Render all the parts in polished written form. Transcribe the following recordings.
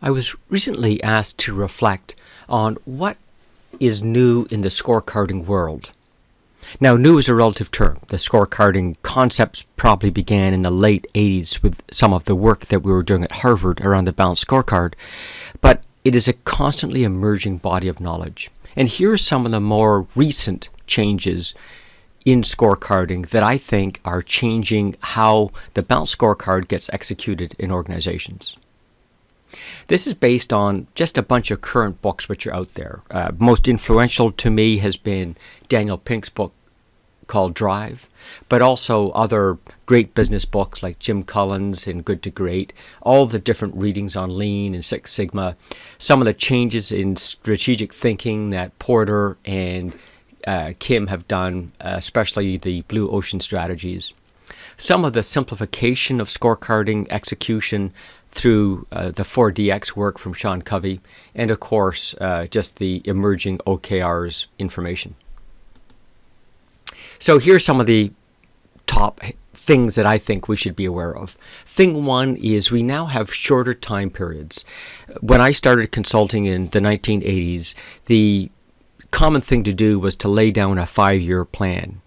I was recently asked to reflect on what is new in the scorecarding world. Now, new is a relative term. The scorecarding concepts probably began in the late 80s with some of the work that we were doing at Harvard around the balanced scorecard, but it is a constantly emerging body of knowledge. And here are some of the more recent changes in scorecarding that I think are changing how the balanced scorecard gets executed in organizations. This is based on just a bunch of current books which are out there. Most influential to me has been Daniel Pink's book called Drive, but also other great business books like Jim Collins and Good to Great, all the different readings on Lean and Six Sigma, some of the changes in strategic thinking that Porter and Kim have done, especially the Blue Ocean strategies, some of the simplification of scorecarding execution through the 4DX work from Sean Covey, and of course, just the emerging OKRs information. So here's some of the top things that I think we should be aware of. Thing one is we now have shorter time periods. When I started consulting in the 1980s, the common thing to do was to lay down a 5-year plan.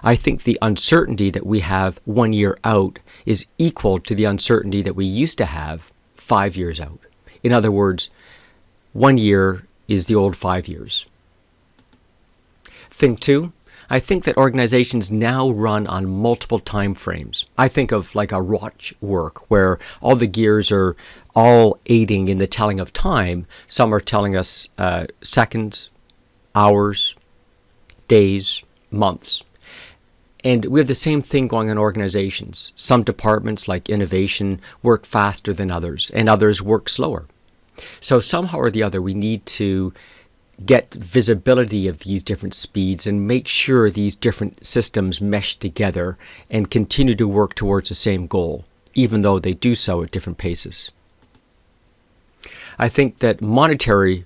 I think the uncertainty that we have 1 year out is equal to the uncertainty that we used to have 5 years out. In other words, 1 year is the old 5 years. Thing two, I think that organizations now run on multiple time frames. I think of like a watch work where all the gears are all aiding in the telling of time. Some are telling us seconds, hours, days, months. And we have the same thing going on in organizations. Some departments, like innovation, work faster than others, and others work slower. So somehow or the other, we need to get visibility of these different speeds and make sure these different systems mesh together and continue to work towards the same goal, even though they do so at different paces. I think that monetary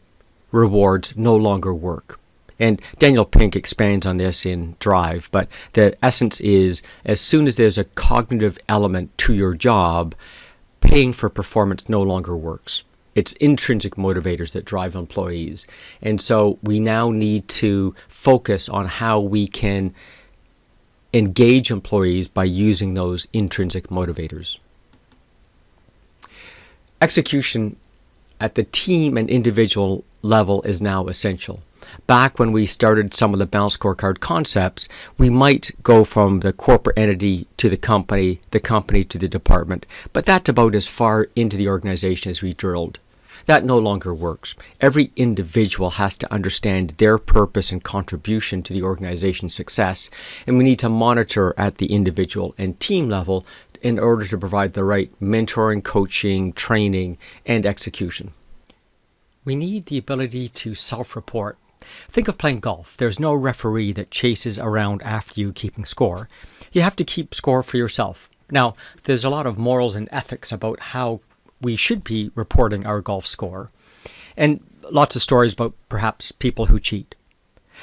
rewards no longer work. And Daniel Pink expands on this in Drive, but the essence is as soon as there's a cognitive element to your job, paying for performance no longer works. It's intrinsic motivators that drive employees. And so we now need to focus on how we can engage employees by using those intrinsic motivators. Execution at the team and individual level is now essential. Back when we started some of the balanced scorecard concepts, we might go from the corporate entity to the company to the department, but that's about as far into the organization as we drilled. That no longer works. Every individual has to understand their purpose and contribution to the organization's success, and we need to monitor at the individual and team level in order to provide the right mentoring, coaching, training, and execution. We need the ability to self-report. Think of playing golf. There's no referee that chases around after you keeping score. You have to keep score for yourself. Now, there's a lot of morals and ethics about how we should be reporting our golf score, and lots of stories about perhaps people who cheat.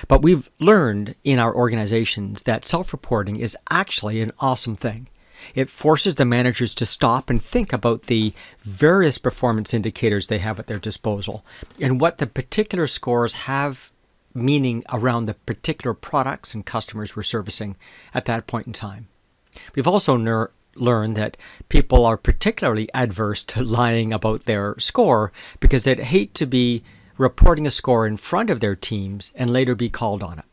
But we've learned in our organizations that self-reporting is actually an awesome thing. It forces the managers to stop and think about the various performance indicators they have at their disposal and what the particular scores have meaning around the particular products and customers we're servicing at that point in time. We've also learned that people are particularly adverse to lying about their score because they'd hate to be reporting a score in front of their teams and later be called on it.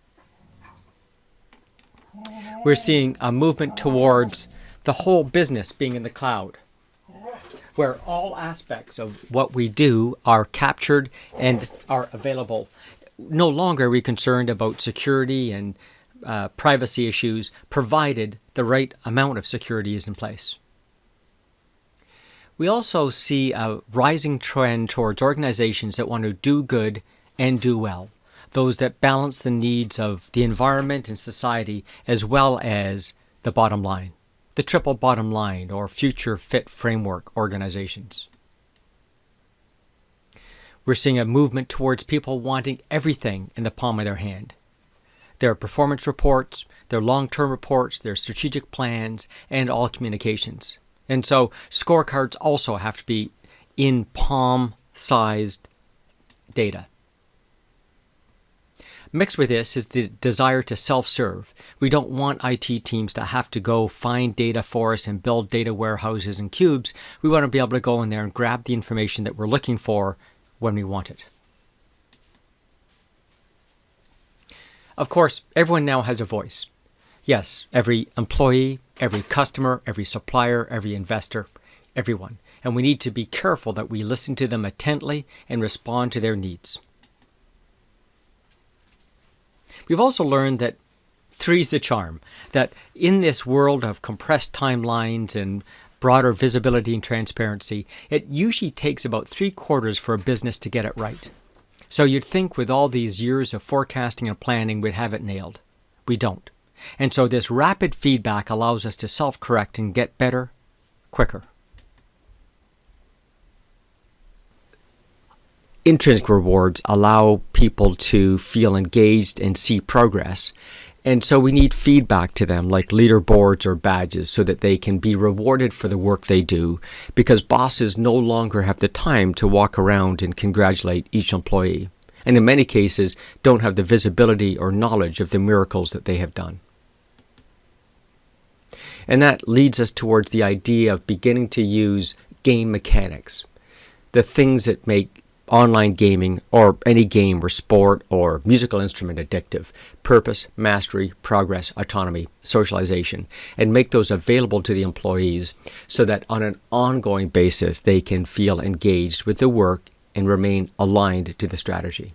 We're seeing a movement towards the whole business being in the cloud, where all aspects of what we do are captured and are available. No longer are we concerned about security and privacy issues, provided the right amount of security is in place. We also see a rising trend towards organizations that want to do good and do well, those that balance the needs of the environment and society as well as the bottom line. The triple bottom line, or future fit framework organizations. We're seeing a movement towards people wanting everything in the palm of their hand. Their performance reports, their long-term reports, their strategic plans, and all communications. And so scorecards also have to be in palm-sized data. Mixed with this is the desire to self-serve. We don't want IT teams to have to go find data for us and build data warehouses and cubes. We want to be able to go in there and grab the information that we're looking for when we want it. Of course, everyone now has a voice. Yes, every employee, every customer, every supplier, every investor, everyone. And we need to be careful that we listen to them attentively and respond to their needs. We've also learned that three's the charm, that in this world of compressed timelines and broader visibility and transparency, it usually takes about 3/4 for a business to get it right. So you'd think with all these years of forecasting and planning, we'd have it nailed. We don't. And so this rapid feedback allows us to self-correct and get better quicker. Intrinsic rewards allow people to feel engaged and see progress. And so we need feedback to them, like leaderboards or badges, so that they can be rewarded for the work they do, because bosses no longer have the time to walk around and congratulate each employee, and in many cases don't have the visibility or knowledge of the miracles that they have done. And that leads us towards the idea of beginning to use game mechanics, the things that make online gaming or any game or sport or musical instrument addictive: purpose, mastery, progress, autonomy, socialization, and make those available to the employees so that on an ongoing basis they can feel engaged with the work and remain aligned to the strategy.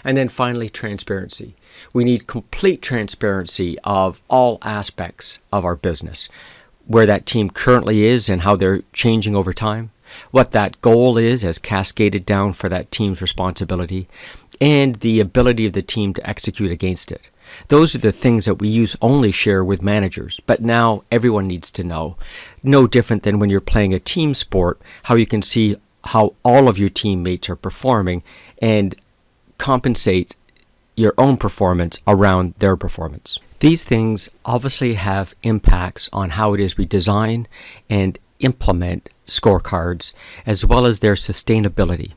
And then finally, transparency. We need complete transparency of all aspects of our business, where that team currently is and how they're changing over time, what that goal is as cascaded down for that team's responsibility, and the ability of the team to execute against it. Those are the things that we only share with managers, but now everyone needs to know. No different than when you're playing a team sport, how you can see how all of your teammates are performing and compensate your own performance around their performance. These things obviously have impacts on how it is we design and implement scorecards, as well as their sustainability.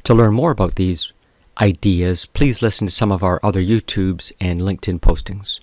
To learn more about these ideas, please listen to some of our other YouTubes and LinkedIn postings.